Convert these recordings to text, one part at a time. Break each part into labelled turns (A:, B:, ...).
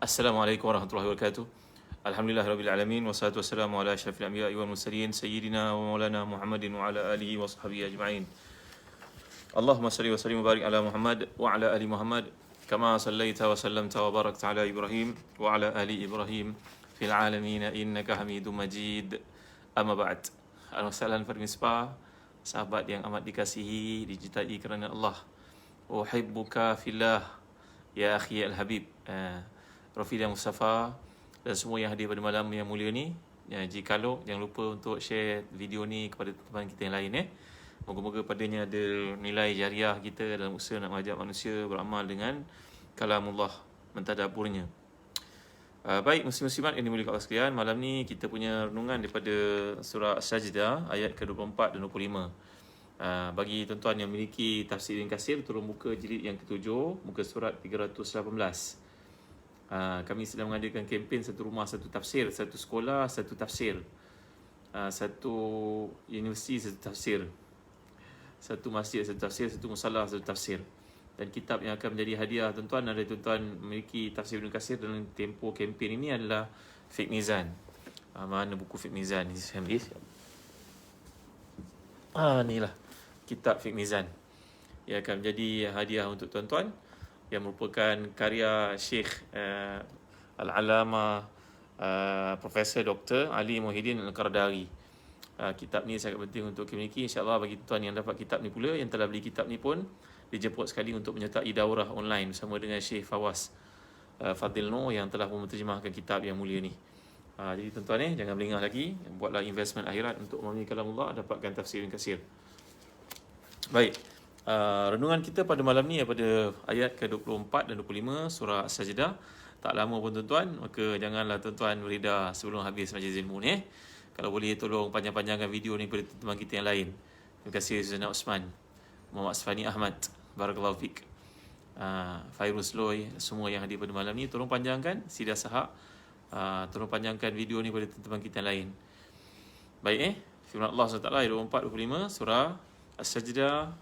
A: Assalamualaikum warahmatullahi wabarakatuh. Alhamdulillahirabbil alamin wassalatu wassalamu ala asyrafil anbiya'i wal mursalin sayyidina wa maulana Muhammadin wa ala alihi wa sahbihi ajma'in. Allahumma salli wa sallim wa barik ala Muhammad wa ala ali Muhammad kama sallaita wa sallamta wa barakta ala Ibrahim wa ala ali Ibrahim fil alamin innaka Hamidum Majid. Amma ba'd. Al-Wassalam Farmispa, sahabat yang amat dikasihi, dicintai kerana Allah. Uhibbuka fillah ya akhi al-habib. Rafidah Mustafa dan semua yang hadir pada malam yang mulia ni. Jikalau jangan lupa untuk share video ni kepada teman kita yang lain. Moga-moga padanya ada nilai jariah kita dalam usaha nak mengajak manusia beramal dengan kalamullah, mentadaburnya. Baik, muslim-muslimat yang dimuliakan Allah sekalian, malam ni kita punya renungan daripada surah As-Sajdah ayat ke-24 dan 25. Bagi tuan-tuan yang memiliki tafsir Ibn Katsir, turun muka jilid yang ke-7, muka surat 318. Kami sedang mengadakan kempen satu rumah satu tafsir, satu sekolah satu tafsir, satu universiti satu tafsir, satu masjid satu tafsir, satu musalla satu tafsir. Dan kitab yang akan menjadi hadiah tuan-tuan, ada tuan-tuan memiliki tafsir Ibn Katsir dalam tempoh kempen ini adalah Fiqh Mizan. Mana buku Fiqh Mizan ni? Inilah kitab Fiqh Mizan yang akan menjadi hadiah untuk tuan-tuan, yang merupakan karya Syekh Al-Alama Profesor Dr. Ali Muhyiddin Al-Qardari. Kitab ni sangat penting untuk dimiliki. InsyaAllah bagi tuan yang dapat kitab ni pula, yang telah beli kitab ni pun dijemput sekali untuk menyertai daurah online bersama dengan Syekh Fawaz Fadil Noor yang telah menterjemahkan kitab yang mulia ni. Jadi tuan-tuan jangan melengah lagi, buatlah investment akhirat untuk memahami kalamullah, dapatkan tafsir Ibn Katsir. Baik, renungan kita pada malam ni pada ayat ke-24 dan 25 surah As-Sajdah. Tak lama pun tuan-tuan, maka janganlah tuan-tuan beredar sebelum habis majlis ilmu ni. Kalau boleh tolong panjang-panjangkan video ni pada teman kita yang lain. Terima kasih Zuzana Osman, Muhammad Asfani Ahmad, barakallahu fiq, Fairuz Loy, semua yang hadir pada malam ni, tolong panjangkan Sidah Sahak, tolong panjangkan video ni pada teman kita yang lain. Baik, firman Allah SWT ayat 24-25 surah As-Sajdah,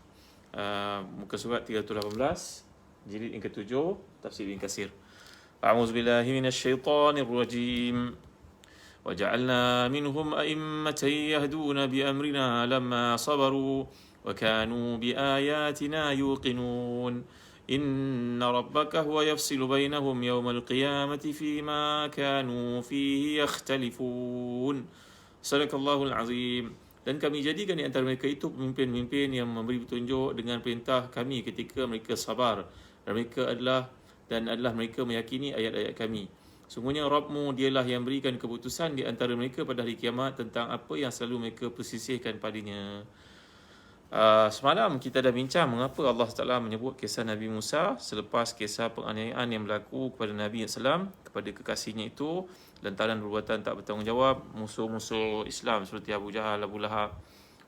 A: muka surat 318, jilid yang ke-7, tafsir Ibn Katsir. A'udzubillahi minasyaitonir rajim. وجعلنا منهم أئمة يهدون بأمرنا لما صبروا وكانوا بآياتنا يوقنون إن ربك هو يفصل بينهم يوم القيامة فيما كانوا فيه يختلفون. صدق الله العظيم. Dan kami jadikan di antara mereka itu pemimpin-pemimpin yang memberi petunjuk dengan perintah kami ketika mereka sabar, dan adalah mereka meyakini ayat-ayat kami. Sungguhnya Rabbmu dialah yang berikan keputusan di antara mereka pada hari kiamat tentang apa yang selalu mereka persisihkan padanya. Semalam kita dah bincang mengapa Allah Taala menyebut kisah Nabi Musa selepas kisah penganiayaan yang berlaku kepada Nabi SAW kepada kekasihnya itu lantaran perbuatan tak bertanggungjawab musuh-musuh Islam seperti Abu Jahal, Abu Lahab,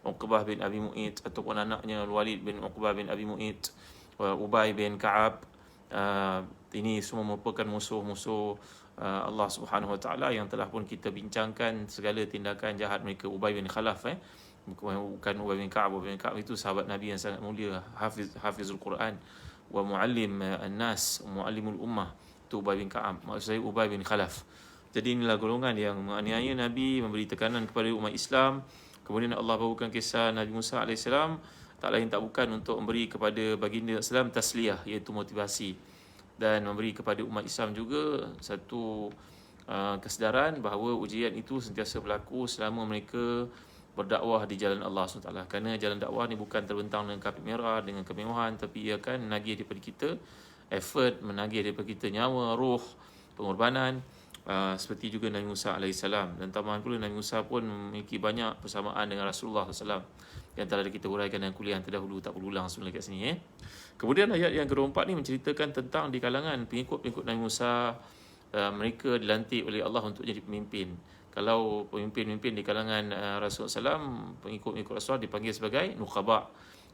A: Uqbah bin Abi Mu'id ataupun anaknya Walid bin Uqbah bin Abi Mu'id, Ubay bin Ka'ab. Ini semua merupakan musuh-musuh Allah Subhanahu Wa Taala yang telah pun kita bincangkan segala tindakan jahat mereka. Ubay bin Khalaf, bukan Ubay bin Ka'ab. Ubay bin Ka'ab itu sahabat Nabi yang sangat mulia, hafizul Quran wa muallim an-nas, muallimul ummah. Itu Ubay bin Ka'ab, maksud saya Ubay bin Khalaf. Jadi inilah golongan yang menganiaya Nabi, memberi tekanan kepada umat Islam. Kemudian Allah bawakan kisah Nabi Musa AS, tak lain tak bukan untuk memberi kepada baginda Islam tasliyah, iaitu motivasi, dan memberi kepada umat Islam juga satu kesedaran bahawa ujian itu sentiasa berlaku selama mereka berdakwah di jalan Allah SWT. Kerana jalan dakwah ni bukan terbentang dengan kapit merah, dengan kemewahan, tapi ia akan menagih daripada kita effort, menagih daripada kita nyawa, roh, pengorbanan, seperti juga Nabi Musa AS. Dan tambahan pula Nabi Musa pun memiliki banyak persamaan dengan Rasulullah SAW yang telah kita huraikan dalam kuliah yang terdahulu, tak perlu ulang sebenarnya kat sini. Kemudian ayat yang ke-24 ni menceritakan tentang di kalangan pengikut-pengikut Nabi Musa, mereka dilantik oleh Allah untuk jadi pemimpin. Kalau pemimpin-pemimpin di kalangan Rasulullah SAW, pengikut-pengikut Rasulullah dipanggil sebagai nukhaba.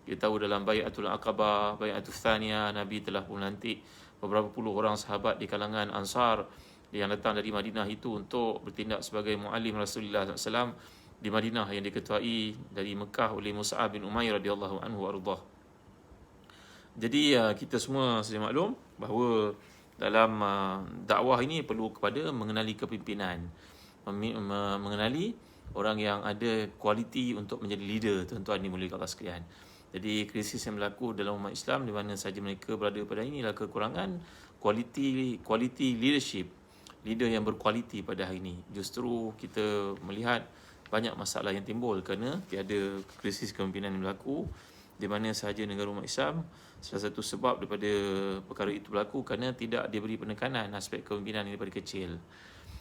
A: Kita tahu dalam Bai'atul Aqabah, Bai'atul Thaniyah, Nabi telah melantik beberapa puluh orang sahabat di kalangan Ansar yang datang dari Madinah itu untuk bertindak sebagai muallim Rasulullah SAW di Madinah, yang diketuai dari Mekah oleh Mus'ab bin Umair radhiyallahu anhu ardah. Jadi kita semua sedia maklum bahawa dalam dakwah ini perlu kepada mengenali kepimpinan, mengenali orang yang ada kualiti untuk menjadi leader, tuan-tuan dimulai Allah sekalian. Jadi krisis yang berlaku dalam umat Islam di mana saja mereka berada pada ini adalah kekurangan kualiti leadership, leader yang berkualiti pada hari ini. Justru kita melihat banyak masalah yang timbul kerana tiada krisis kepimpinan yang berlaku di mana sahaja negara umat Islam. Salah satu sebab daripada perkara itu berlaku kerana tidak diberi penekanan aspek kepimpinan ini daripada kecil.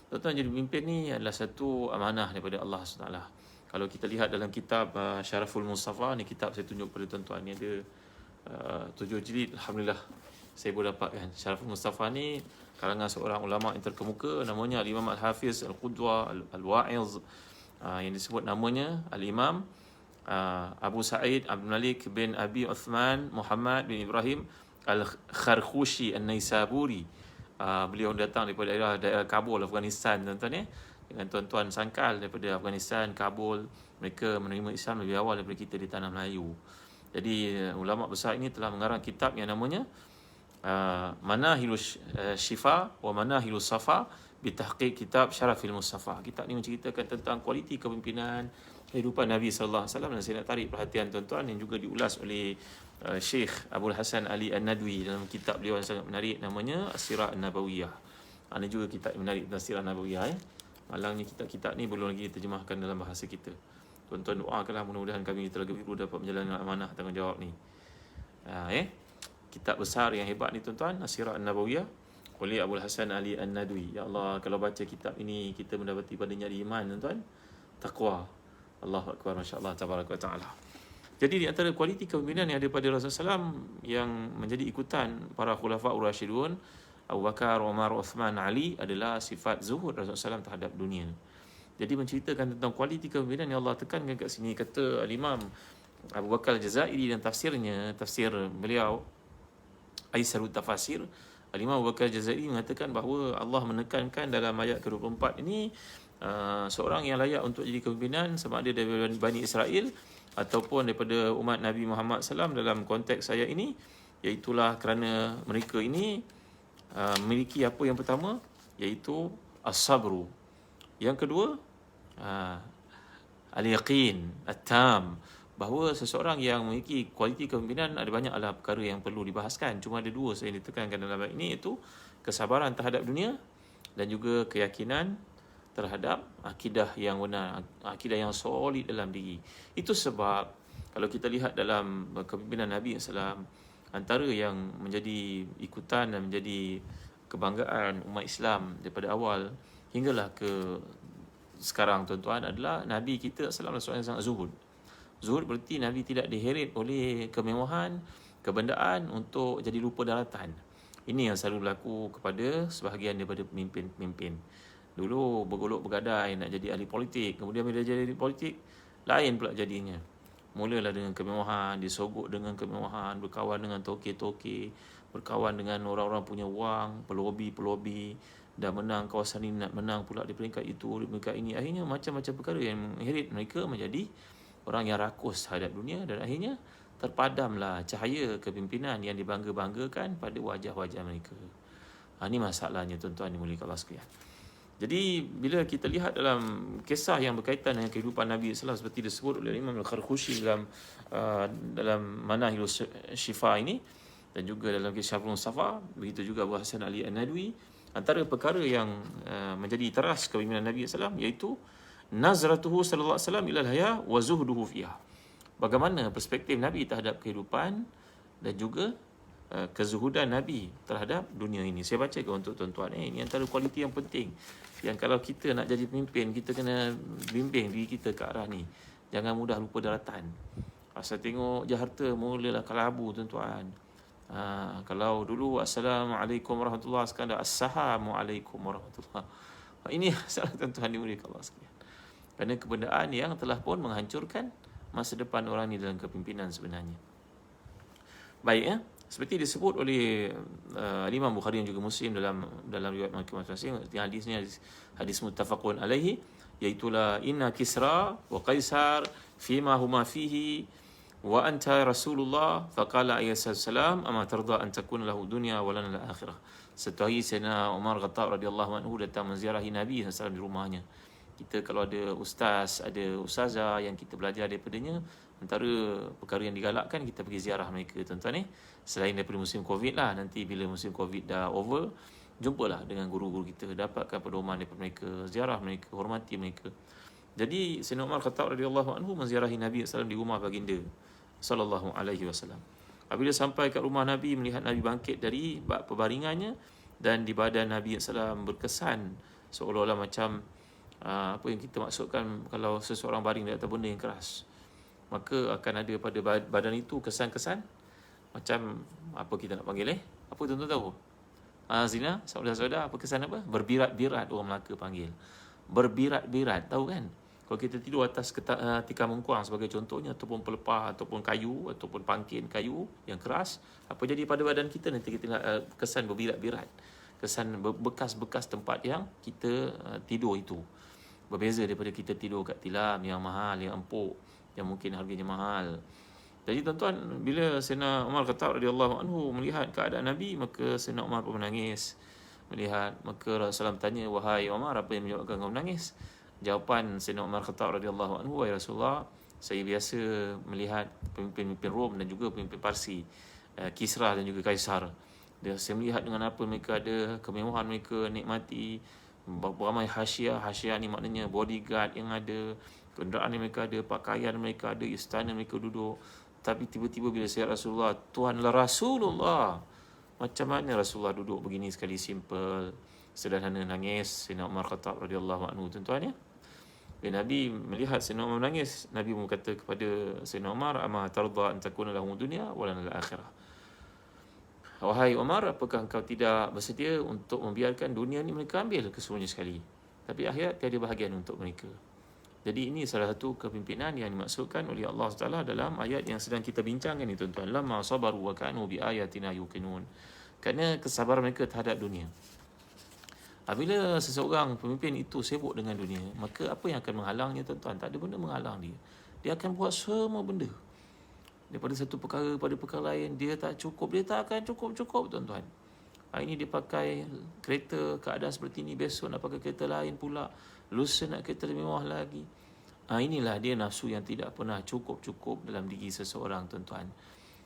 A: Tuan-tuan, jadi pemimpin ni adalah satu amanah daripada Allah SWT. Kalau kita lihat dalam kitab Syaraful Mustafa, ni kitab saya tunjuk kepada tuan-tuan, ni ada 7 jilid. Alhamdulillah saya boleh dapatkan. Syaraful Mustafa ni karangan seorang ulama yang terkemuka, namanya Al-Imam Al-Hafiz Al-Qudwa Al-Wa'iz, yang disebut namanya Al-Imam Abu Sa'id Abdul Malik bin Abi Uthman Muhammad bin Ibrahim Al-Kharkhushi An-Naisaburi. Beliau datang daripada daerah Kabul, Afghanistan, tuan-tuan ya. Dengan tuan-tuan sangkal daripada Afghanistan, Kabul, mereka menerima Islam lebih awal daripada kita di tanah Melayu. Jadi ulama besar ini telah mengarang kitab yang namanya Manahilus Syifa wa Manahilus Safa bitahqiq kitab Syarafil Mustafa. Kitab ini menceritakan tentang kualiti kepimpinan kehidupan Nabi sallallahu alaihi wasallam, dan saya nak tarik perhatian tuan-tuan yang juga diulas oleh Syekh Abdul Hasan Ali An-Nadwi dalam kitab beliau yang sangat menarik namanya As-Sirah An-Nabawiyah. Ini juga kitab yang menarik tentang Sirah An-Nabawiyah. Malangnya kitab-kitab ni belum lagi diterjemahkan dalam bahasa kita. Tuan-tuan doakanlah mudah-mudahan kami Telaga Biru dapat menjalankan amanah tanggungjawab ni. Kitab besar yang hebat ni tuan-tuan, As-Sirah An-Nabawiyah oleh Abdul Hasan Ali An-Nadwi. Ya Allah, kalau baca kitab ini kita mendapati padanya iman tuan-tuan, takwa. Allahu akbar, masya-Allah, tabaraka wa taala. Jadi di antara kualiti kepimpinan yang ada pada Rasulullah SAW yang menjadi ikutan para khulafaur rasyidun Abu Bakar, Umar, Uthman, Ali adalah sifat zuhud Rasulullah SAW terhadap dunia. Jadi menceritakan tentang kualiti kepimpinan yang Allah tekankan kat sini. Kata Al-Imam Abu Bakar Al-Jazairi dan tafsirnya, tafsir beliau Aisarut Tafasir, Al-Imam Abu Bakar Al-Jazairi mengatakan bahawa Allah menekankan dalam ayat ke-24 ini seorang yang layak untuk jadi kepimpinan sama ada daripada Bani Israel ataupun daripada umat Nabi Muhammad SAW dalam konteks ayat ini, iaitulah kerana mereka ini memiliki apa yang pertama, iaitu as-sabru. Yang kedua, al-yaqin at-tam, bahawa seseorang yang memiliki kualiti kepimpinan ada banyak perkara yang perlu dibahaskan. Cuma ada dua saya ditekankan dalam ayat ini, iaitu kesabaran terhadap dunia dan juga keyakinan terhadap akidah yang benar, akidah yang solid dalam diri. Itu sebab kalau kita lihat dalam kepimpinan Nabi SAW, antara yang menjadi ikutan dan menjadi kebanggaan umat Islam daripada awal hinggalah ke sekarang tuan-tuan adalah Nabi kita SAW seorang yang sangat zuhud. Zuhud berarti Nabi tidak diheret oleh kemewahan, kebendaan untuk jadi lupa daratan. Ini yang selalu berlaku kepada sebahagian daripada pemimpin-pemimpin. Dulu bergolok bergadai nak jadi ahli politik, kemudian bila jadi ahli politik lain pula jadinya. Mulalah dengan kemewahan, disogok dengan kemewahan, berkawan dengan toke-toke, berkawan dengan orang-orang punya wang, pelobi-pelobi, dah menang kawasan ini, nak menang pula di peringkat itu, di peringkat ini. Akhirnya macam-macam perkara yang mengheret mereka menjadi orang yang rakus terhadap dunia, dan akhirnya terpadamlah cahaya kepimpinan yang dibangga-banggakan pada wajah-wajah mereka. Ini masalahnya tuan-tuan dimuliakan Allah sekalian. Jadi bila kita lihat dalam kisah yang berkaitan dengan kehidupan Nabi SAW seperti disebut oleh Imam Al-Kharkhushi dalam Manahilus Syifa ini, dan juga dalam kisah Mustafa, begitu juga Abu Hasan Ali An-Nadwi, antara perkara yang menjadi teras kepimpinan Nabi SAW iaitu nazratuhu sallallahu alaihi wasallam ila al-haya wa zuhduhu fiha. Bagaimana perspektif Nabi terhadap kehidupan dan juga kezuhudan Nabi terhadap dunia ini. Saya bacakan untuk tuan-tuan. Ini antara kualiti yang penting yang kalau kita nak jadi pemimpin, kita kena bimbing diri kita ke arah ni. Jangan mudah lupa daratan. Asal tengok Jakarta mulalah kelabu tuan-tuan. Kalau dulu Assalamualaikum warahmatullahi, sekarang dah Assalamualaikum warahmatullahi. Ini salah tuan-tuan dimuliakan Allah sekalian. Kerana kebendaan yang telah pun menghancurkan masa depan orang ni dalam kepimpinan sebenarnya. Baik ya. Seperti disebut oleh Imam Bukhari dan juga Muslim dalam riwayat masing-masing, hadisnya hadis muttafaqun alaihi, iaitulah inna Kisra wa Qaisar fima huma fihi wa anta Rasulullah, faqala alaihi salam, ama tarda an takuna lahu dunya wa lana al-akhirah. Satu hari Sayyidina Umar Khattab radhiyallahu anhu datang menziarahi Nabi SAW di rumahnya. Kita kalau ada ustaz, ada ustazah yang kita belajar daripadanya, antara perkara yang digalakkan kita pergi ziarah mereka, tuan-tuan ni. Selain daripada musim Covid lah, nanti bila musim Covid dah over, jumpalah dengan guru-guru kita, dapatkan pedoman daripada mereka, ziarah mereka, hormati mereka. Jadi Sayyidina Umar Khattab radhiyallahu anhu menziarahi Nabi SAW di rumah baginda sallallahu alaihi wasallam. Apabila sampai kat rumah Nabi, melihat Nabi bangkit dari perbaringannya, dan di badan Nabi SAW berkesan seolah-olah macam apa yang kita maksudkan kalau seseorang baring di atas benda yang keras, maka akan ada pada badan itu kesan-kesan macam apa kita nak panggil apa tuan-tuan tahu? Zina, saudara-saudara, apa kesan apa? Berbirat-birat, orang Melaka panggil. Berbirat-birat, tahu kan? Kalau kita tidur atas tikar mengkuang sebagai contohnya, ataupun pelepah, ataupun kayu, ataupun pangkin kayu yang keras, apa jadi pada badan kita? Nanti kita tengok kesan berbirat-birat, kesan bekas-bekas tempat yang kita tidur itu. Berbeza daripada kita tidur kat tilam yang mahal, yang empuk, yang mungkin harganya mahal. Jadi tuan-tuan, bila Sayyidina Umar Khattab radhiyallahu anhu melihat keadaan Nabi, maka Sayyidina Umar pun menangis. Melihat, maka Rasulullah tanya, wahai Umar, apa yang menyebabkan kau menangis? Jawapan Sayyidina Umar Khattab radhiyallahu anhu, wahai Rasulullah, saya biasa melihat pemimpin-pemimpin Rom dan juga pemimpin Parsi, Kisra dan juga Kaisar. Saya melihat dengan apa mereka ada, kemewahan mereka nikmati, beramai hasyiah ni maknanya bodyguard yang ada, kenderaan yang mereka ada, pakaian mereka ada, istana mereka duduk. Tapi tiba-tiba bila saya Rasulullah, Tuhanlah Rasulullah, macam mana Rasulullah duduk begini sekali, simple, sederhana, nangis Sayyidina Umar Khattab radhiyallahu anhu, tuan-tuan ya. Bila Nabi melihat Sayyidina Umar menangis, Nabi pun berkata kepada Sayyidina Umar, ama tarda an takuna lahum dunya wa lana al-akhirah. Wahai Umar, apakah engkau tidak bersedia untuk membiarkan dunia ni mereka ambil kesemuanya sekali, tapi akhirat tiada bahagian untuk mereka. Jadi ini salah satu kepimpinan yang dimaksudkan oleh Allah SWT dalam ayat yang sedang kita bincangkan ni, tuan-tuan. Lamma sabaru wa kanu bi ayatina yuqinun. Kerana kesabaran mereka terhadap dunia. Apabila seseorang pemimpin itu sibuk dengan dunia, maka apa yang akan menghalangnya, tuan-tuan? Tak ada benda menghalang dia. Dia akan buat semua benda. Daripada satu perkara pada perkara lain, dia tak cukup. Dia tak akan cukup-cukup, tuan-tuan. Hari ini dia pakai kereta keadaan seperti ini, besok nak pakai kereta lain pula, lusa nak kereta lebih mewah lagi. Inilah dia nafsu yang tidak pernah cukup-cukup dalam diri seseorang, tuan-tuan.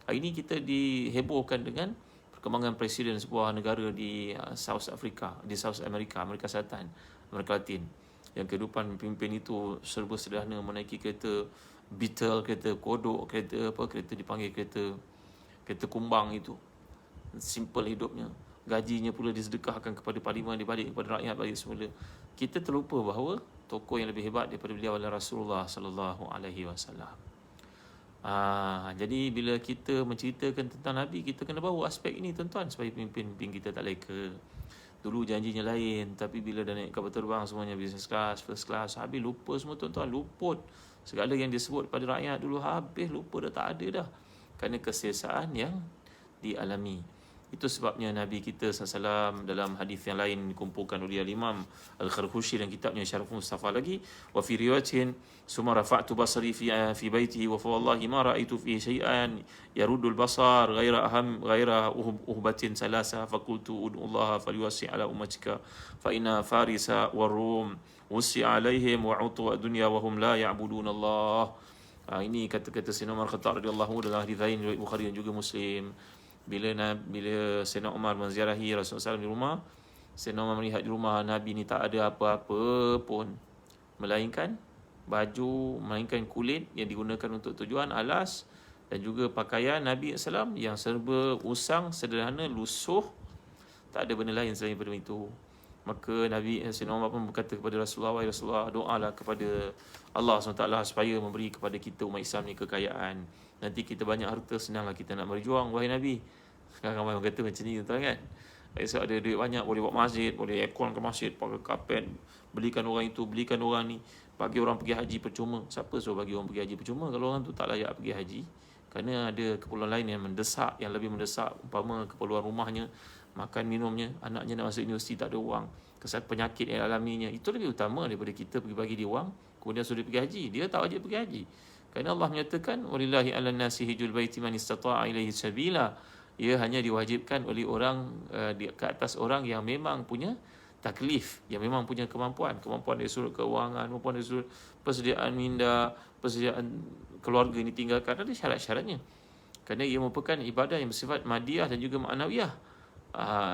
A: Hari ini kita dihebohkan dengan perkembangan presiden sebuah negara di South Africa, di South America, Amerika Selatan, Amerika Latin. Yang kehidupan pemimpin itu serba sederhana, menaiki kereta Beetle, kereta kodok, kereta dipanggil kereta kumbang itu. Simple hidupnya. Gajinya pula disedekahkan kepada parlimen, dibalik kepada rakyat balik semula. Kita terlupa bahawa tokoh yang lebih hebat daripada beliau adalah Rasulullah sallallahu alaihi wasallam. Jadi bila kita menceritakan tentang Nabi, kita kena bawa aspek ini, tuan-tuan, supaya pemimpin kita tak leka. Dulu janjinya lain, tapi bila dah naik kapal terbang semuanya business class, first class, habis lupa semua, tuan-tuan. Luput segala yang disebut pada rakyat dulu, habis lupa, dah tak ada dah, kerana keselesaan yang dialami. Itu sebabnya Nabi kita SAW dalam hadis yang lain dikumpulkan oleh Imam Al-Kharkhushi dan kitabnya Syaraf Mustafa lagi, wa fi riwayatin summa rafa'tu basari fi baitihi wa fa wallahi ma ra'aitu fi shay'an yaruddu al-basar ghaira uhbatin salasa fa qultu ud'u Allah falyuwasi' ala ummatika fa inna farisa wa rum wusi' alaihim wa utu ad-dunya wa hum la ya'budun Allah. Ini kata-kata Sayyidina Umar Khattab radhiyallahu dalam hadis lain riwayat Bukhari dan juga Muslim. Bila Sayyidina Umar menziarahi Rasulullah SAW di rumah, Sayyidina Umar melihat di rumah Nabi ni tak ada apa-apa pun, melainkan baju, melainkan kulit yang digunakan untuk tujuan alas, dan juga pakaian Nabi SAW yang serba usang, sederhana, lusuh, tak ada benda lain selain daripada itu. Maka Sayyidina Umar pun berkata kepada Rasulullah, wahai Rasulullah, doalah kepada Allah SWT supaya memberi kepada kita umat Islam ni kekayaan. Nanti kita banyak harta, senanglah kita nak berjuang, wahai Nabi. Sekarang ramai orang kata macam ni, tuan kan. Esok ada duit banyak, boleh buat masjid, boleh aircon ke masjid, pakai kapet, belikan orang itu, belikan orang ni, bagi orang pergi haji percuma. Siapa suruh bagi orang pergi haji percuma kalau orang tu tak layak pergi haji? Kerana ada keperluan lain yang mendesak, yang lebih mendesak, umpama keperluan rumahnya, makan minumnya, anaknya nak masuk universiti tak ada wang, kesalahan penyakit yang alaminya, itu lebih utama daripada kita pergi bagi dia wang kemudian suruh dia pergi haji. Dia tak wajib pergi haji. Kerana Allah menyatakan walillahi 'alan nasi hijjul baiti man istata'a ilaihi sabila. Ia hanya diwajibkan oleh orang ke atas orang yang memang punya taklif, yang memang punya kemampuan dari sudut keuangan, kemampuan dari sudut persediaan minda, persediaan keluarga ini tinggalkan, ada syarat-syaratnya. Kerana ia merupakan ibadah yang bersifat madiyah dan juga ma'nawiyah.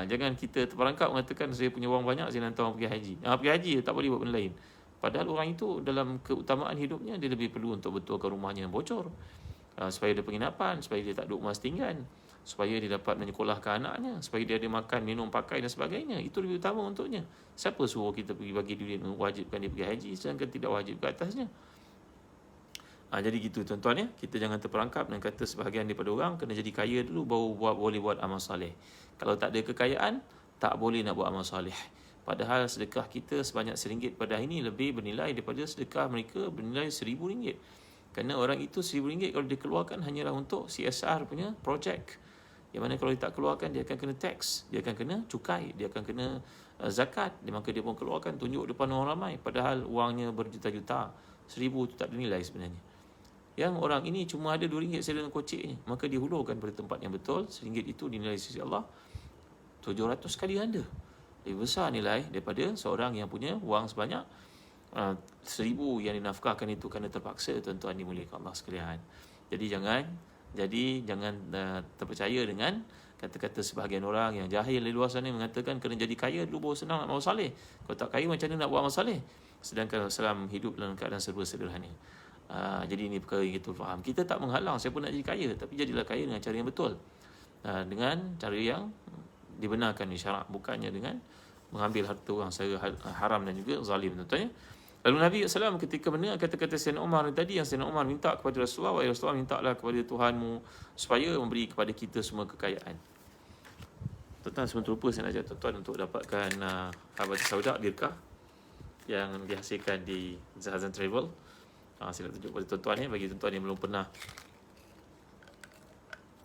A: Jangan kita terperangkap mengatakan saya punya wang banyak, saya hantar orang pergi haji. Pergi haji tak boleh buat benda lain. Padahal orang itu dalam keutamaan hidupnya dia lebih perlu untuk betulkan rumahnya yang bocor, supaya ada penginapan, supaya dia tak duduk rumah setinggan, supaya dia dapat menyekolahkan anaknya, supaya dia ada makan, minum, pakai dan sebagainya. Itu lebih utama untuknya. Siapa suruh kita pergi bagi duit wajibkan dia pergi haji sedangkan tidak wajib ke atasnya? Jadi gitu tuan-tuan ya. Kita jangan terperangkap dan kata sebahagian daripada orang kena jadi kaya dulu baru boleh buat amal soleh. Kalau tak ada kekayaan, tak boleh nak buat amal soleh. Padahal sedekah kita sebanyak RM1 pada hari ini lebih bernilai daripada sedekah mereka bernilai RM1,000. Kerana orang itu RM1,000 kalau dikeluarkan hanyalah untuk CSR punya projek. Yang mana kalau dia tak keluarkan, dia akan kena tax, dia akan kena cukai, dia akan kena zakat. Maka dia pun keluarkan, tunjuk depan orang ramai. Padahal wangnya berjuta-juta. RM1,000 itu tak ada nilai sebenarnya. Yang orang ini cuma ada RM2 saya dengan koceknya, maka dia hulurkan pada tempat yang betul. RM1 itu dinilai sisi Allah 700 kali ganda. Lebih besar nilai daripada seorang yang punya wang sebanyak RM1,000 yang dinafkahkan itu kerana terpaksa, tuan-tuan dimuliakan Allah sekalian. Jadi jangan terpercaya dengan kata-kata sebahagian orang yang jahil di luar sana mengatakan kena jadi kaya dulu baru senang nak amal saleh. Kalau tak kaya macam mana nak buat amal saleh? Sedangkan Islam hidup dalam keadaan serba sederhana. Jadi ini perkara yang kita faham. Kita tak menghalang siapa nak jadi kaya, tapi jadilah kaya dengan cara yang betul, dengan cara yang dibenarkan di syarak, bukannya dengan mengambil harta orang secara haram dan juga zalim, tuan-tuan ya. Lalu Nabi SAW ketika mendengar kata-kata Sayyidina Umar tadi, yang Sayyidina Umar minta kepada Rasulullah, wahai Rasulullah, mintalah kepada Tuhanmu supaya memberi kepada kita semua kekayaan. Tuan-tuan, sebelum terlupa saya nak ajak tuan-tuan untuk dapatkan Habatus Sauda Birkah yang dihasilkan di Zahazan Travel. Saya nak tunjuk kepada tuan-tuan ya, bagi tuan-tuan yang belum pernah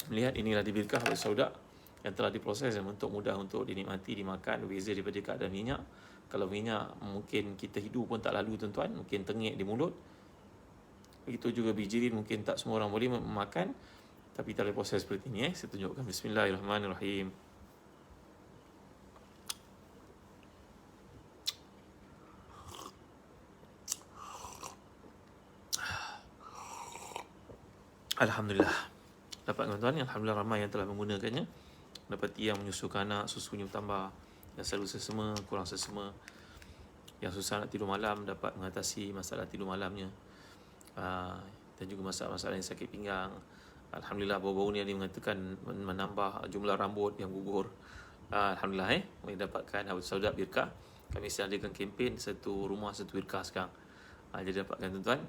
A: melihat, inilah di Birkah Habatus Sauda yang telah diproses dan untuk mudah untuk dinikmati, dimakan, berbeza daripada keadaan minyak. Kalau minyak mungkin kita hidu pun tak lalu tuan-tuan, mungkin tengik di mulut. Begitu juga bijirin, mungkin tak semua orang boleh makan, tapi tak ada proses seperti ini. Saya tunjukkan. Bismillahirrahmanirrahim. Alhamdulillah. Dapat tuan-tuan, alhamdulillah ramai yang telah menggunakannya. Dapati yang menyusukan anak, susunya bertambah, yang selalu sesama, kurang sesama, yang susah nak tidur malam dapat mengatasi masalah tidur malamnya, dan juga masalah-masalah yang sakit pinggang. Alhamdulillah baru-baru ni ada mengatakan menambah jumlah rambut yang gugur. Alhamdulillah boleh dapatkan Habatus Sauda Birkah. Kami sedang adakan kempen satu rumah satu birkah sekarang. Jadi dapatkan tuan-tuan,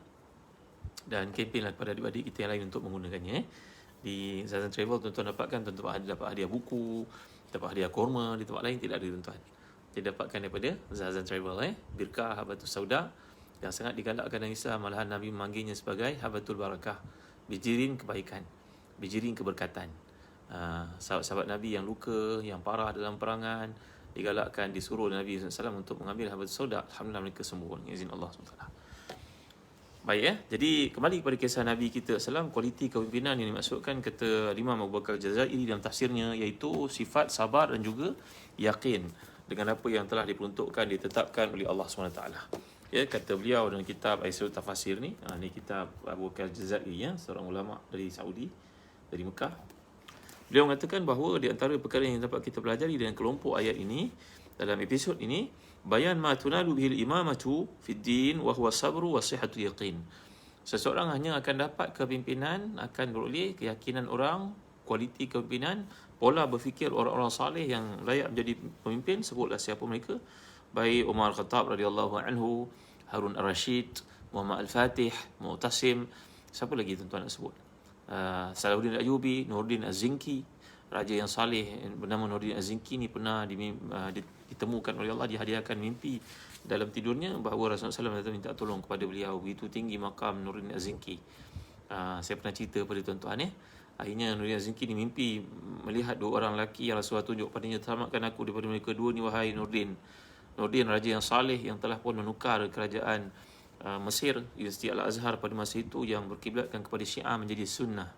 A: dan kempenlah kepada adik-adik kita yang lain untuk menggunakannya. Di Zahazan Travel tuan-tuan dapatkan, tuan-tuan dapat hadiah buku, dapat hadiah kurma. Di tempat lain tidak ada tuan-tuan. Jadi dapatkan daripada Zahazan Travel Birkah Habatus Sauda yang sangat digalakkan dalam Islam. Malahan Nabi memanggilnya sebagai Habatul Barakah, bijirin kebaikan, bijirin keberkatan. Sahabat-sahabat Nabi yang luka, yang parah dalam perangan, digalakkan, disuruh Nabi SAW untuk mengambil Habatus Sauda. Alhamdulillah mereka sembuh dengan izin Allah SWT. Baik jadi kembali kepada kisah Nabi kita SAW. Kualiti kepimpinan yang dimaksudkan kata Imam Abu Bakar Al-Jazairi dalam tafsirnya, iaitu sifat sabar dan juga yakin dengan apa yang telah diperuntukkan, ditetapkan oleh Allah SWT. Kata beliau dalam kitab Aisyul Tafasir ni, ni kitab Abu Bakar Al-Jazairi, seorang ulama dari Saudi, dari Mekah. Beliau mengatakan bahawa di antara perkara yang dapat kita pelajari dengan kelompok ayat ini, dalam episod ini, bayan ma tunalu bihil imamatu fid din wa huwa sabru wa sihhatul yaqin. Seseorang hanya akan dapat kepimpinan, akan beroleh keyakinan orang, kualiti kepimpinan, pola berfikir orang-orang saleh yang layak menjadi pemimpin. Sebutlah siapa mereka. Baik Umar Khattab radhiyallahu anhu, Harun Ar-Rashid, Muhammad Al-Fatih, Mu'tasim, siapa lagi tuan-tuan nak sebut? Salahuddin Ayyubi, Nuruddin Az-Zinki, raja yang saleh bernama Nuruddin Az-Zinki ni pernah ditemukan oleh Allah, dihadiahkan mimpi dalam tidurnya bahawa Rasulullah SAW minta tolong kepada beliau. Begitu tinggi makam Nuruddin Az-Zinki. Saya pernah cerita pada tuan-tuan Akhirnya Nuruddin Az-Zinki ni mimpi melihat dua orang lelaki yang Rasulullah tunjuk padanya, selamatkan aku daripada mereka dua ni wahai Nuruddin. Nuruddin raja yang saleh yang telah pun menukar kerajaan Mesir, Universiti Al-Azhar pada masa itu yang berkiblatkan kepada Syiah menjadi sunnah.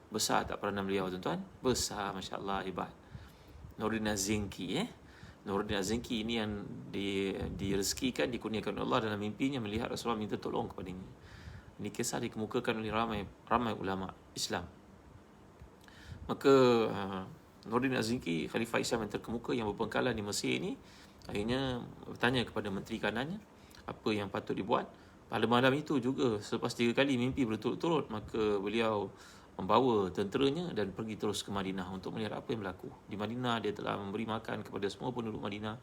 A: Besar tak peranan beliau tuan-tuan? Besar, Masya Allah, hebat. Nuruddin Az-Zinki Nuruddin Az-Zinki ini yang direzekikan, dikurniakan oleh Allah dalam mimpinya melihat Rasulullah minta tolong kepadanya. Ini kisah dikemukakan oleh ramai ulama Islam. Maka Nuruddin Az-Zinki, Khalifah Islam yang terkemuka yang berpengkalan di Mesir ini, akhirnya bertanya kepada menteri kanannya apa yang patut dibuat. Pada malam itu juga, selepas 3 kali mimpi berturut-turut, maka beliau membawa tenteranya dan pergi terus ke Madinah untuk melihat apa yang berlaku. Di Madinah dia telah memberi makan kepada semua penduduk Madinah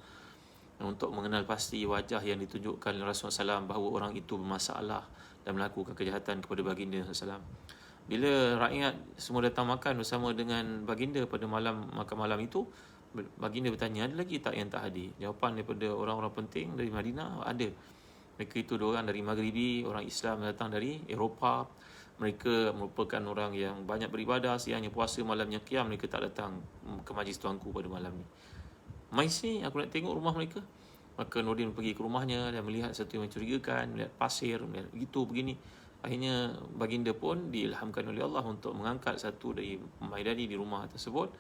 A: untuk mengenal pasti wajah yang ditunjukkan oleh Rasulullah SAW bahawa orang itu bermasalah dan melakukan kejahatan kepada baginda SAW. Bila rakyat semua datang makan bersama dengan baginda pada makan malam itu, baginda bertanya, ada lagi tak yang tak hadir? Jawapan daripada orang-orang penting dari Madinah, ada. Mereka itu orang dari Maghribi, orang Islam datang dari Eropah. Mereka merupakan orang yang banyak beribadah, siangnya puasa, malamnya qiyam. Mereka tak datang ke majlis tuanku pada malam ni. Mai sini, aku nak tengok rumah mereka. Maka Nuruddin pergi ke rumahnya dan melihat satu yang mencurigakan, melihat pasir, melihat begitu, begini. Akhirnya baginda pun diilhamkan oleh Allah untuk mengangkat satu dari maidani di rumah tersebut.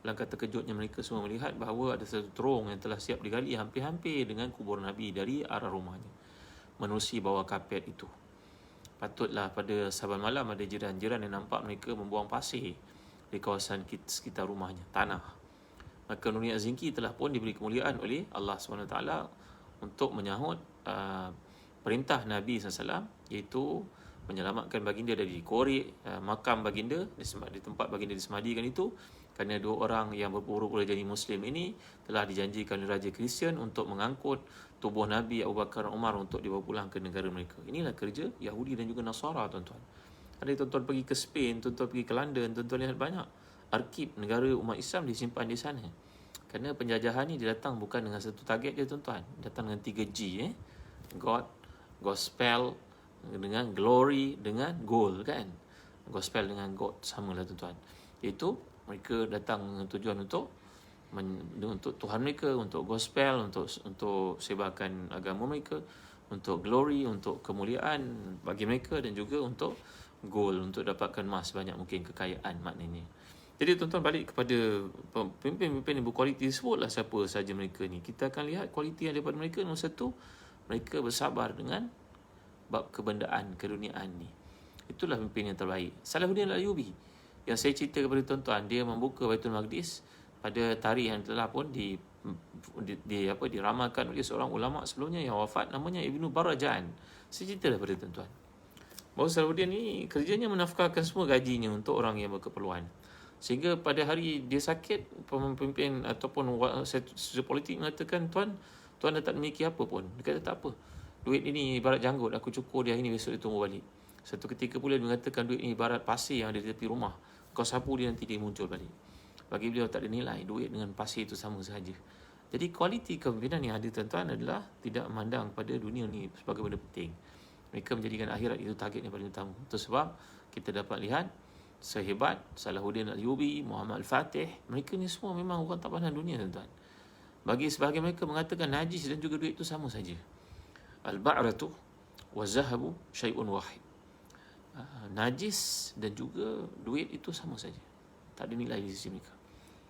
A: Langkah terkejutnya mereka semua melihat bahawa ada satu terowong yang telah siap digali hampir-hampir dengan kubur Nabi dari arah rumahnya, menerusi bawah kapet itu. Patutlah pada saban malam ada jiran-jiran yang nampak mereka membuang pasir di kawasan sekitar rumahnya, tanah. Maka Nuruddin Az-Zinki telah pun diberi kemuliaan oleh Allah SWT untuk menyahut perintah Nabi SAW, iaitu menyelamatkan baginda dari dikorek makam baginda di tempat baginda disemadikan itu, kerana 2 orang yang berpura-pura jadi Muslim ini telah dijanjikan oleh Raja Kristian untuk mengangkut tubuh Nabi Abu Bakar dan Umar untuk dibawa pulang ke negara mereka. Inilah kerja Yahudi dan juga Nasara, tuan-tuan. Ada tuan-tuan pergi ke Spain, tuan-tuan pergi ke London, tuan-tuan lihat banyak arsip negara umat Islam disimpan di sana. Kerana penjajahan ni dia datang bukan dengan satu target je, tuan-tuan. Datang dengan 3G, God, Gospel, dengan Glory, dengan Goal, kan? Gospel dengan God samalah, tuan-tuan. Iaitu mereka datang dengan tujuan untuk Tuhan mereka, untuk gospel, untuk sebarkan agama mereka, untuk glory, untuk kemuliaan bagi mereka, dan juga untuk goal, untuk dapatkan emas banyak mungkin, kekayaan maknanya. Jadi tuan-tuan, balik kepada pemimpin-pemimpin yang berkualiti, sebutlah siapa saja mereka ni. Kita akan lihat kualiti yang daripada mereka. Nombor 1, mereka bersabar dengan bab kebendaan keduniaan ni. Itulah pemimpin yang terbaik. Salahuddin Al-Ayyubi yang saya cerita kepada tuan-tuan, dia membuka Baitul Maqdis pada tarikh yang telah pun diramalkan oleh seorang ulama sebelumnya yang wafat, namanya Ibnu Barajan. Saya cerita dah pada tuan-tuan bahawa Salahuddin ni kerjanya menafkahkan semua gajinya untuk orang yang berkeperluan. Sehingga pada hari dia sakit, pemimpin ataupun sesuatu politik mengatakan, tuan dah tak memiliki apa pun. Dia kata, tak apa, duit ini ibarat janggut, aku cukur dia hari ni, besok dia tumbuh balik. Satu ketika pula dia mengatakan, duit ini ibarat pasir yang ada di tepi rumah, kau sapu dia, nanti dia muncul balik. Bagi beliau tak ada nilai, duit dengan pasir itu sama sahaja. Jadi kualiti kepimpinan yang ada, tuan-tuan, adalah tidak memandang pada dunia ni sebagai benda penting. Mereka menjadikan akhirat itu target yang paling utama. Itu sebab kita dapat lihat sehebat Salahuddin Al-Ayyubi, Muhammad Al-Fatih, mereka ni semua memang orang tak pandang dunia, tuan-tuan. Bagi sebahagian mereka mengatakan najis dan juga duit itu sama saja. Al-ba'ratu wa zahabu syai'un wahid. Najis dan juga duit itu sama saja, tak ada nilai di sisi mereka.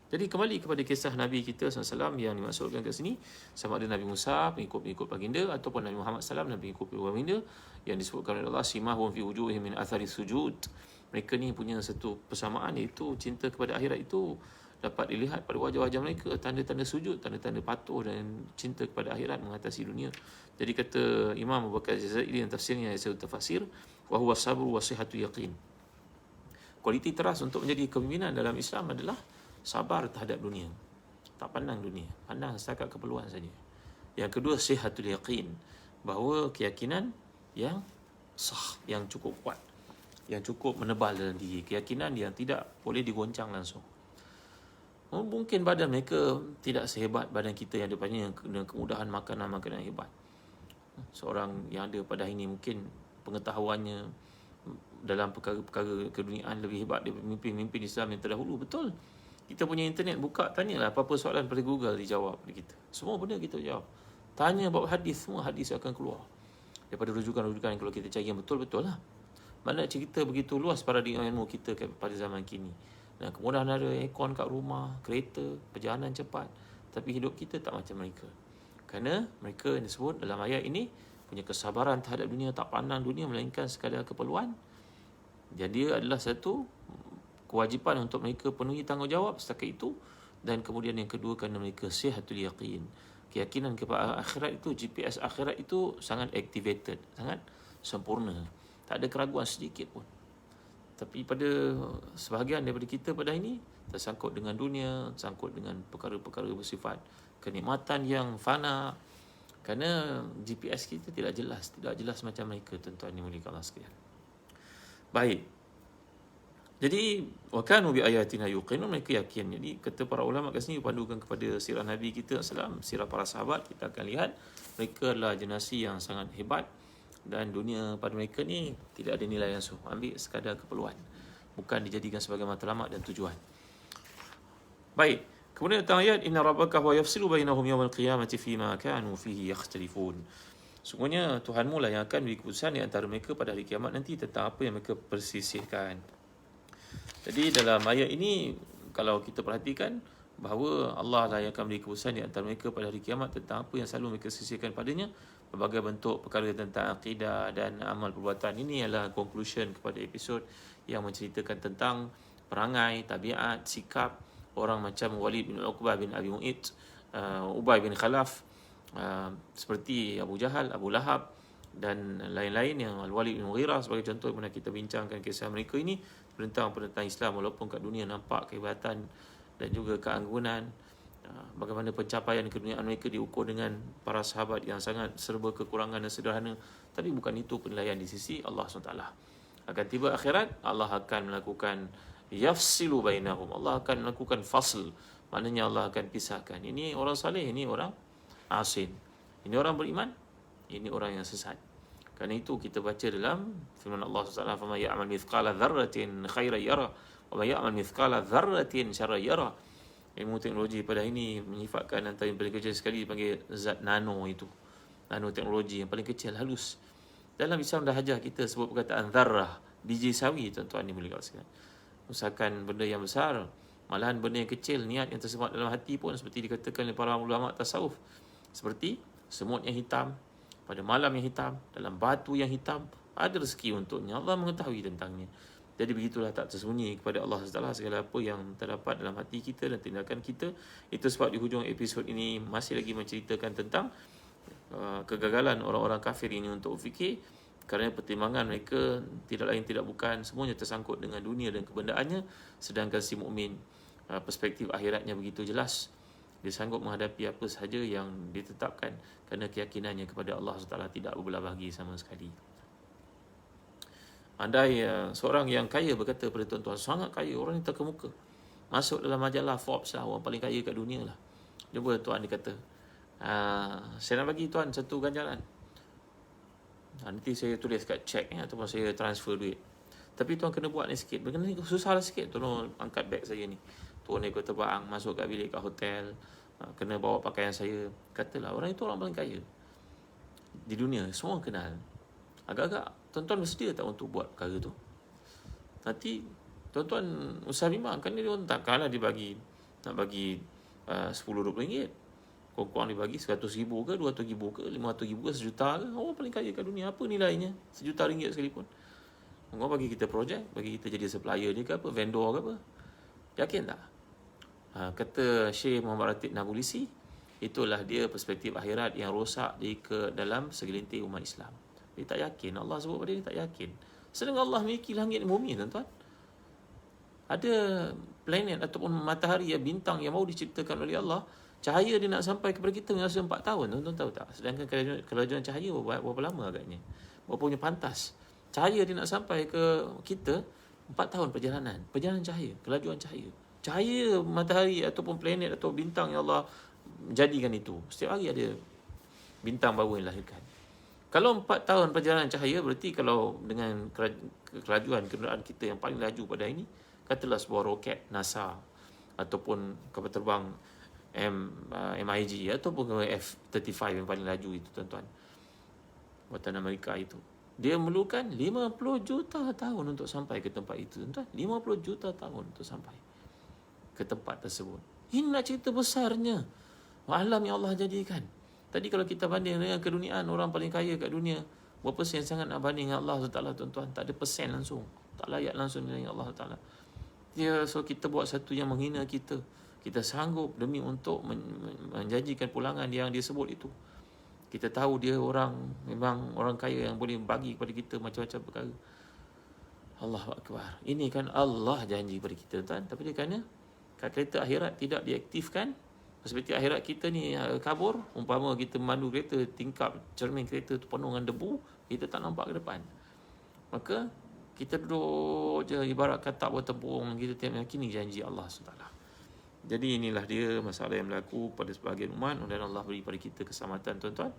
A: Jadi kembali kepada kisah Nabi kita SAW yang dimaksudkan kat sini, sama ada Nabi Musa pengikut baginda, ataupun Nabi Muhammad SAW Nabi pengikut baginda, yang disebutkan oleh Allah, simahum fi wujuhihim min athari sujud. Mereka ni punya satu persamaan, iaitu cinta kepada akhirat itu dapat dilihat pada wajah-wajah mereka, tanda-tanda sujud, tanda-tanda patuh dan cinta kepada akhirat mengatasi dunia. Jadi kata Imam Abu Bakar Jazairi dalam tafsirnya Yasir Tafasir, wa huwa sabru wa sihhatu yaqin. Kualiti teras untuk menjadi kepimpinan dalam Islam adalah sabar terhadap dunia, tak pandang dunia, pandang setakat keperluan saja. Yang kedua, sihhatul yaqin, bahawa keyakinan yang sah, yang cukup kuat, yang cukup menebal dalam diri, keyakinan yang tidak boleh digoncang langsung. Mungkin badan mereka tidak sehebat badan kita yang ada banyak dengan kemudahan makanan-makanan hebat. Seorang yang ada pada hari ini mungkin pengetahuannya dalam perkara-perkara keduniaan lebih hebat daripada pemimpin-pemimpin Islam yang terdahulu. Betul. Kita punya internet, buka, tanyalah apa-apa soalan pada Google, dijawab pada kita. Semua benda kita jawab. Tanya bab hadis, semua hadis akan keluar. daripada rujukan-rujukan yang kalau kita cari yang betul-betul lah. Mana cerita begitu luas paradigma ilmu kita pada zaman kini. Dan kemudahan ada aircon kat rumah, kereta, perjalanan cepat. Tapi hidup kita tak macam mereka. Kerana mereka yang disebut dalam ayat ini punya kesabaran terhadap dunia, tak pandang dunia melainkan sekadar keperluan. Jadi adalah satu kewajipan untuk mereka penuhi tanggungjawab setakat itu. Dan kemudian yang kedua, kerana mereka sihatul yaqin, keyakinan kepada akhirat itu, GPS akhirat itu sangat activated, sangat sempurna, tak ada keraguan sedikit pun. Tapi pada sebahagian daripada kita pada ini tersangkut dengan dunia, tersangkut dengan perkara-perkara bersifat kenikmatan yang fana, kerana GPS kita tidak jelas macam mereka, tuan-tuan yang mulia Allah sekalian. Baik. Jadi wakanu bi ayatina yuqinun, mereka yakin. Jadi kata para ulama kat sini pandukan kepada sirah Nabi kita sallallahu, sirah para sahabat, kita akan lihat mereka adalah generasi yang sangat hebat dan dunia pada mereka ni tidak ada nilai yang ambil sekadar keperluan, bukan dijadikan sebagai matlamat dan tujuan. Baik. Kemudian datang ayat inna rabbaka huwa yafsilu bainahum yawmal qiyamati fima kanu fihi yakhtalifun. Sungguhnya Tuhanmu lah yang akan beri keputusan di antara mereka pada hari kiamat nanti tentang apa yang mereka persisihkan. Jadi dalam ayat ini kalau kita perhatikan bahawa Allah lah yang akan beri keputusan di antara mereka pada hari kiamat tentang apa yang selalu mereka sisihkan padanya, berbagai bentuk perkara tentang akidah dan amal perbuatan. Ini adalah conclusion kepada episod yang menceritakan tentang perangai, tabiat, sikap orang macam Walid bin Uqbah bin Abi Mu'id, Ubay bin Khalaf, seperti Abu Jahal, Abu Lahab dan lain-lain, yang Al-Walid bin Mughirah sebagai contoh yang pernah kita bincangkan kisah mereka ini, penentang Islam walaupun kat dunia nampak kehebatan dan juga keanggunan. Bagaimana pencapaian keduniaan mereka diukur dengan para sahabat yang sangat serba kekurangan dan sederhana, tapi bukan itu penilaian di sisi Allah SWT. Akan tiba akhirat, Allah akan melakukan yafsilu bainahum, Allah akan melakukan fasl, maknanya Allah akan pisahkan. Ini orang saleh, ini orang asin. Ini orang beriman, ini orang yang sesat. Kerana itu kita baca dalam firman Allah SWT, فَمَا يَعْمَلْ مِثْقَالَ ذَرَّةٍ خَيْرًا يَرَى وَمَا يَعْمَلْ مِثْقَالَ ذَرَّةٍ شَرًّا يَرَى. Ilmu teknologi pada ini menyifatkan antara yang paling kecil sekali dipanggil zat nano itu. Nano teknologi yang paling kecil, halus. Dalam Islam dah ajar kita sebut perkataan zarrah, biji sawi, tuan-tuan ni boleh katakan. Usahakan benda yang besar, malahan benda yang kecil, niat yang tersemat dalam hati pun seperti dikatakan oleh para ulama tasawuf, seperti semut yang hitam pada malam yang hitam, dalam batu yang hitam, ada rezeki untuknya. Allah mengetahui tentangnya. Jadi begitulah, tak tersembunyi kepada Allah SWT segala apa yang terdapat dalam hati kita dan tindakan kita. Itu sebab di hujung episod ini masih lagi menceritakan tentang kegagalan orang-orang kafir ini untuk fikir, kerana pertimbangan mereka tidak lain tidak bukan semuanya tersangkut dengan dunia dan kebendaannya, sedangkan si mukmin perspektif akhiratnya begitu jelas. Dia sanggup menghadapi apa sahaja yang ditetapkan kerana keyakinannya kepada Allah SWT tidak berbelah bagi sama sekali. Andai seorang yang kaya berkata pada tuan-tuan, sangat kaya, orang ni terkemuka, masuk dalam majalah Forbes lah, orang paling kaya kat dunia lah. Jumpa tuan dia kata, saya nak bagi tuan satu ganjaran, nanti saya tulis kat cek ataupun saya transfer duit, tapi tuan kena buat ni sikit, benda ni susah lah sikit, tolong angkat beg saya ni, turun ekor terbang, masuk kat bilik kat hotel, kena bawa pakaian saya. Katalah orang itu orang paling kaya di dunia, semua kenal. Agak-agak tuan-tuan bersedia tak untuk buat perkara tu? Nanti tuan-tuan usaha bimbang, kan dia takkanlah dibagi, nak bagi RM10-20, kurang-kurang dibagi RM100,000 ke, RM200,000 ke, RM500,000 ke, RM1,000,000 ke. Orang paling kaya kat dunia, apa nilainya RM1,000,000 sekalipun? Orang bagi kita projek, bagi kita jadi supplier dia ke apa, vendor ke apa. Yakin tak? Kata Syekh Muhammad Ratib Nabulsi, itulah dia perspektif akhirat yang rosak di ke dalam segelintir umat Islam. Dia tak yakin. Allah sebut pada dia tak yakin. Sedangkan Allah memiliki langit dan bumi, tuan-tuan. Ada planet ataupun matahari, bintang yang mau diciptakan oleh Allah, cahaya dia nak sampai kepada kita masa 4 tahun, tuan-tuan tahu tak? Sedangkan kelajuan cahaya berapa lama agaknya? Berapa punya pantas? Cahaya dia nak sampai ke kita 4 tahun perjalanan cahaya, kelajuan cahaya. Cahaya matahari ataupun planet atau bintang yang Allah jadikan itu, setiap hari ada bintang baru yang dilahirkan. Kalau 4 tahun perjalanan cahaya, berarti kalau dengan kelajuan kenderaan kita yang paling laju pada ini, katalah sebuah roket NASA ataupun kapal terbang MiG ataupun F-35 yang paling laju itu, tuan-tuan. buatan Amerika itu. Dia memerlukan 50 juta tahun untuk sampai ke tempat itu, tuan. 50 juta tahun untuk sampai ke tempat tersebut. Ini nak cerita besarnya alam yang Allah jadikan. Tadi kalau kita banding dengan keduniaan orang paling kaya kat dunia, berapa sen sangat nak banding dengan Allah SWT, tuan-tuan? Tak ada persen langsung. Tak layak langsung dengan Allah SWT. So kita buat satu yang menghina kita. Kita sanggup demi untuk menjanjikan pulangan yang dia sebut itu. Kita tahu dia memang orang kaya yang boleh bagi kepada kita macam-macam perkara. Allahu Akbar. Ini kan Allah janji kepada kita, tuan. Tapi dia kerana kereta akhirat tidak diaktifkan. Seperti akhirat kita ni kabur, umpama kita memandu kereta, tingkap cermin kereta tu penuh dengan debu, kita tak nampak ke depan. Maka kita duduk je ibarat katak bertempurung, kita tiap yakini janji Allah SWT. Jadi inilah dia masalah yang berlaku pada sebahagian umat, dan Allah beri pada kita keselamatan, tuan-tuan.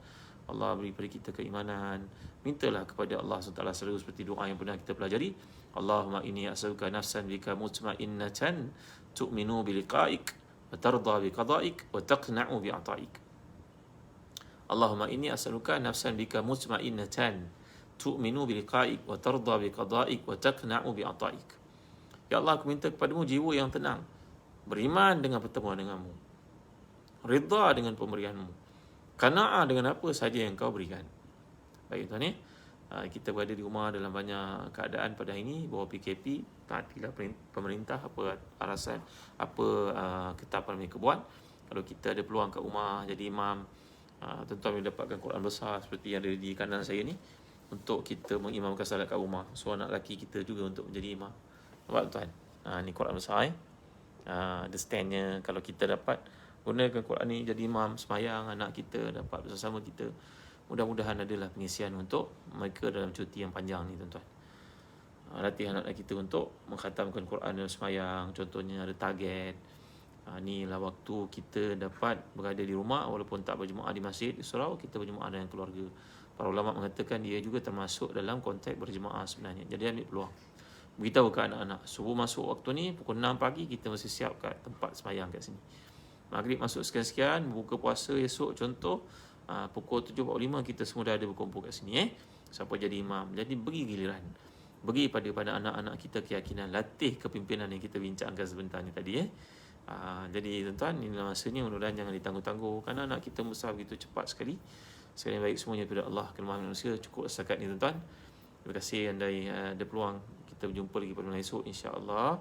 A: Allah beri pada kita keimanan. Mintalah kepada Allah SWT selalu seperti doa yang pernah kita pelajari. Allahumma inni as'aluka nafsan bika mutma'innatan tu'minu biliqa'ik wa tarda biqada'ik wa taqna'u bi'ata'ik. Allahumma inni as'aluka nafsan bika mutma'innatan tu'minu biliqa'ik wa tarda biqada'ik wa taqna'u bi'ata'ik. Ya Allah, aku minta kepadamu jiwa yang tenang, beriman dengan pertemuan denganmu, redha dengan pemberianmu, qanaah dengan apa saja yang kau berikan. Baik, tuan, kita berada di rumah dalam banyak keadaan pada hari ini, bahawa PKP, taatilah pemerintah apa alasan, apa ketetapan mereka buat. Kalau kita ada peluang kat rumah jadi imam, tuan-tuan boleh dapatkan Quran besar seperti yang ada di kanan saya ni, untuk kita mengimamkan salat kat rumah. So anak lelaki kita juga untuk menjadi imam. Nampak, tuan? Ni Quran besar, ada standnya. Kalau kita dapat gunakan Quran ni jadi imam semayang, anak kita dapat bersama kita. Mudah-mudahan adalah pengisian untuk mereka dalam cuti yang panjang ni, tuan-tuan. Latih anak kita untuk mengkhatamkan Quran dalam semayang. Contohnya ada target. Inilah waktu kita dapat berada di rumah, walaupun tak berjemaah di masjid, di surau, kita berjemaah dengan keluarga. Para ulama mengatakan dia juga termasuk dalam konteks berjemaah sebenarnya. Jadi ambil peluang. Beritahu ke anak-anak, subuh masuk waktu ni, pukul 6 pagi kita mesti siap kat tempat semayang kat sini. Maghrib masuk sekian-sekian, buka puasa esok contoh, pukul 7.45 kita semua dah ada berkumpul kat sini. Siapa jadi imam. Jadi beri giliran. Beri pada anak-anak kita keyakinan. Latih kepimpinan yang kita bincangkan sebentar ni tadi. Jadi tuan-tuan, inilah masanya, mudah-mudahan jangan ditangguh-tangguh. Kerana anak kita besar begitu cepat sekali. Sekali baik semuanya daripada Allah. Kelemahan manusia cukup setakat ni, tuan-tuan. Terima kasih andai ada peluang kita berjumpa lagi pada malam esok, insya-Allah.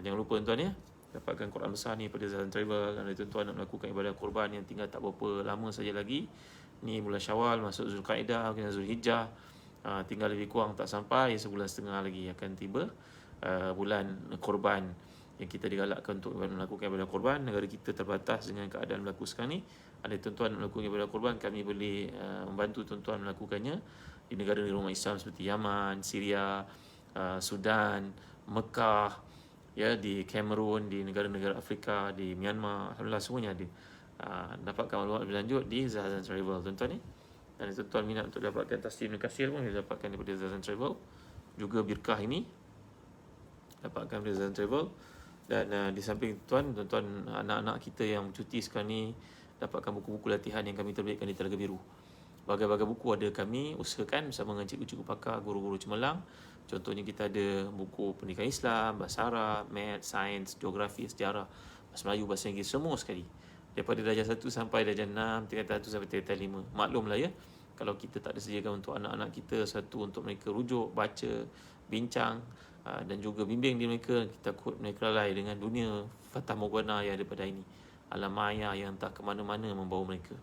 A: Jangan lupa, tuan-tuan, ya, dapatkan Quran besar ni pada Zazan Travel. Kalau tuan-tuan nak melakukan ibadah kurban yang tinggal tak berapa lama saja lagi, ni bulan Syawal, masuk Zulkaidah, kena Zulhijjah, tinggal lebih kurang tak sampai sebulan setengah lagi akan tiba bulan kurban yang kita digalakkan untuk melakukan ibadah kurban. Negara kita terbatas dengan keadaan berlaku sekarang ni. Ada tuan-tuan nak melakukan ibadah kurban, kami boleh membantu tuan-tuan melakukannya di negara rumah Islam seperti Yaman, Syria, Sudan, Mekah, ya, di Cameroon, di negara-negara Afrika, di Myanmar. Alhamdulillah semuanya ada. Dapatkan maklumat lebih lanjut di Zazan Travel, tuan-tuan ni. Dan tuan-tuan minat untuk dapatkan taslim dan kasir pun boleh dapatkan daripada Zazan Travel. Juga birkah ini dapatkan daripada Zazan Travel. Dan di samping tuan-tuan, anak-anak kita yang cuti sekarang ni dapatkan buku-buku latihan yang kami terbitkan di Telaga Biru. Bagai-bagai buku ada kami usahakan bersama dengan cikgu-cikgu pakar, guru-guru cemerlang. Contohnya kita ada buku pendidikan Islam, bahasa Arab, Math, Sains, Geografi, Sejarah, Bahasa Melayu, Bahasa Inggeris, semua sekali. Daripada darjah 1 sampai darjah 6, tingkatan 1 sampai tingkatan 5. Maklumlah, ya, kalau kita tak ada sediakan untuk anak-anak kita satu untuk mereka rujuk, baca, bincang, dan juga bimbing di mereka, kita takut mereka lalai dengan dunia fatah morgana yang ada pada ini, alam maya yang entah ke mana-mana membawa mereka.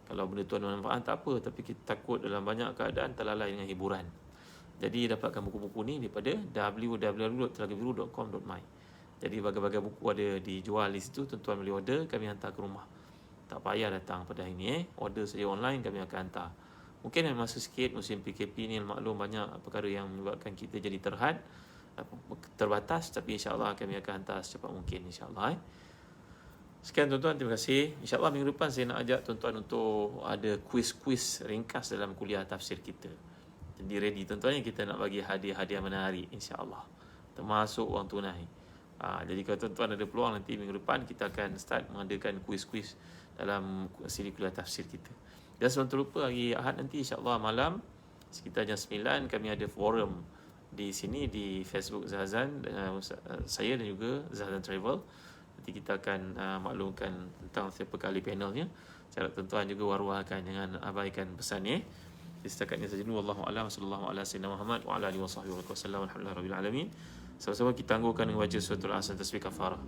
A: Kalau benda tuan bermanfaat tak apa, tapi kita takut dalam banyak keadaan terlalai dengan hiburan. Jadi dapatkan buku-buku ni daripada www.telagabiru.com.my. Jadi bagai-bagai buku ada dijual di situ, tuan-tuan boleh order, kami hantar ke rumah. Tak payah datang pada hari ni, order saja online, kami akan hantar. Mungkin dalam masa sikit musim PKP ni, maklum banyak perkara yang menyebabkan kita jadi terbatas, tapi insya-Allah kami akan hantar secepat mungkin, insya-Allah. Sekian, tuan-tuan, terima kasih. InsyaAllah minggu depan saya nak ajak tuan-tuan untuk ada kuis-kuis ringkas dalam kuliah tafsir kita. Jadi ready, tuan-tuan, kita nak bagi hadiah-hadiah menarik, insyaAllah, termasuk wang tunai. Jadi kalau tuan-tuan ada peluang, nanti minggu depan kita akan start mengadakan kuis-kuis dalam siri kuliah tafsir kita. Dan sebelum terlupa, hari Ahad nanti insya-Allah malam sekitar jam 9 kami ada forum di sini di Facebook Zahazan, saya dan juga Zahazan Travel. Nanti kita akan maklumkan tentang siapa kali panelnya. Cara tuan-tuan juga war-warkan, jangan abaikan pesan ni. Setakat ini saja. Wallahu a'lam. Sallallahu ala sayyidina Muhammad wa ala alihi wasahbihi wasallam. Alhamdulillahirabbil alamin. Sama-sama kita tangguhkan dengan baca suratul Asr tasbih kafarah.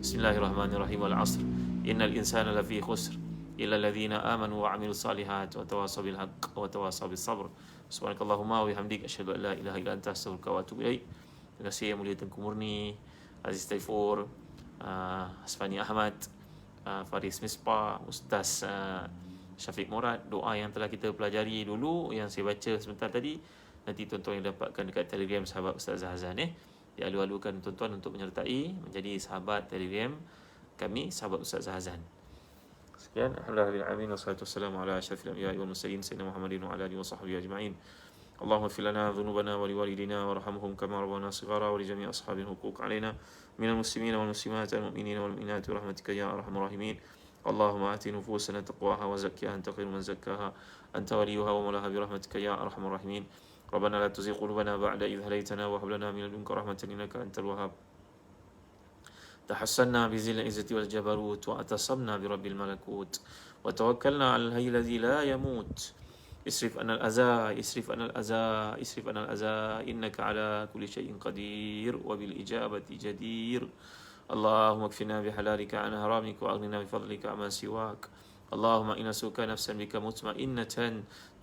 A: Bismillahirrahmanirrahim. Wal 'asr. Innal insana lafi khusr illa alladhina amanu wa 'amilus solihat wa tawassaw bil haqq wa tawassaw bis sabr. Subhanakallahumma wa bihamdika asyhadu an la ilaha illa anta astaghfiruka wa atubu ilaik. Terima kasih Yang Mulia Tengku Murni, Aziz Taifur, Asfani Ahmad, Faris Misbah, Ustaz Syafiq Murad. Doa yang telah kita pelajari dulu, yang saya baca sebentar tadi, nanti tuan-tuan yang dapatkan dekat Telegram sahabat Ustaz Zahazan. Dialu-alukan tuan-tuan untuk menyertai menjadi sahabat Telegram kami, sahabat Ustaz Zahazan. Sekian, alhamdulillah alamin, wassalatu wassalamu ala asyrafil anbiya'i wal mursalin sayyidina Muhammadin wa ala alihi wasahbihi ajma'in. اللهم اغفر لنا ذنوبنا ولوالدينا وارحمهم كما ربونا صغارا ولجميع أصحاب الحقوق علينا من المسلمين والمسلمات والمؤمنين والمؤمنات برحمتك يا أرحم الراحمين. اللهم آت نفوسنا تقواها وزكها أنت خير من زكاها أنت وليها ومولاها برحمتك يا أرحم الراحمين. ربنا لا تزغ قلوبنا بعد إذ هديتنا وهب لنا من لدنك رحمة إنك أنت الوهاب. تحسنا بذي العزة والجبروت واعتصمنا برب الملكوت وتوكلنا على الحي الذي لا يموت. اصرف عنا الأذى اصرف عنا الأذى اصرف عنا الأذى إنك على كل شيء قدير وبالإجابة جدير. اللهم اكفنا بحلالك عن حرامك وأغننا بفضلك عما سواك. اللهم إنا نسألك نفسا بك مطمئنة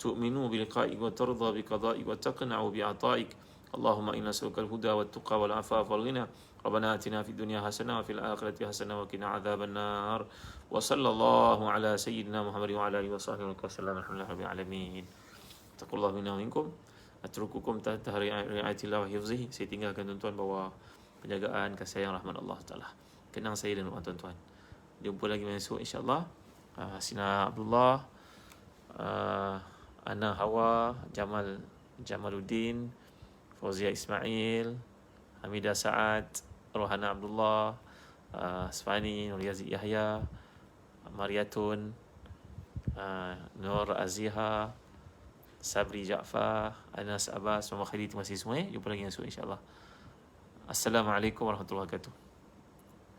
A: تؤمن بلقائك وترضى بقضائك وتقنع بعطائك. اللهم إنا نسألك الهدى والتقى والعفاف والغنى. ربنا آتنا في الدنيا حسنة وفي الآخرة حسنة وقنا عذاب النار. وصلى الله على سيدنا محمد وعلى آله وصحبه وسلم. الحمد لله رب العالمين. اتقوا الله منا ومنكم. Atrukukum tahta ri'ayatillah wa hifzih. Saya tinggalkan tuan-tuan bawah penjagaan kasih sayang rahmat Allah Ta'ala. Kenang saya dan tuan-tuan. Jumpa lagi besok insya-Allah. Sina Abdullah, Ana Hawa, Jamaluddin, Fauzia Ismail, Hamidah Saad, Rohana Abdullah, Asfani, Nur Yazid Yahya, Mariatun, Nur Aziha, Sabri Ja'far, Anas Abbas, Muhammad Khalid. Terima kasih semua. Jumpa lagi esok insya-Allah. Assalamualaikum warahmatullahi wabarakatuh.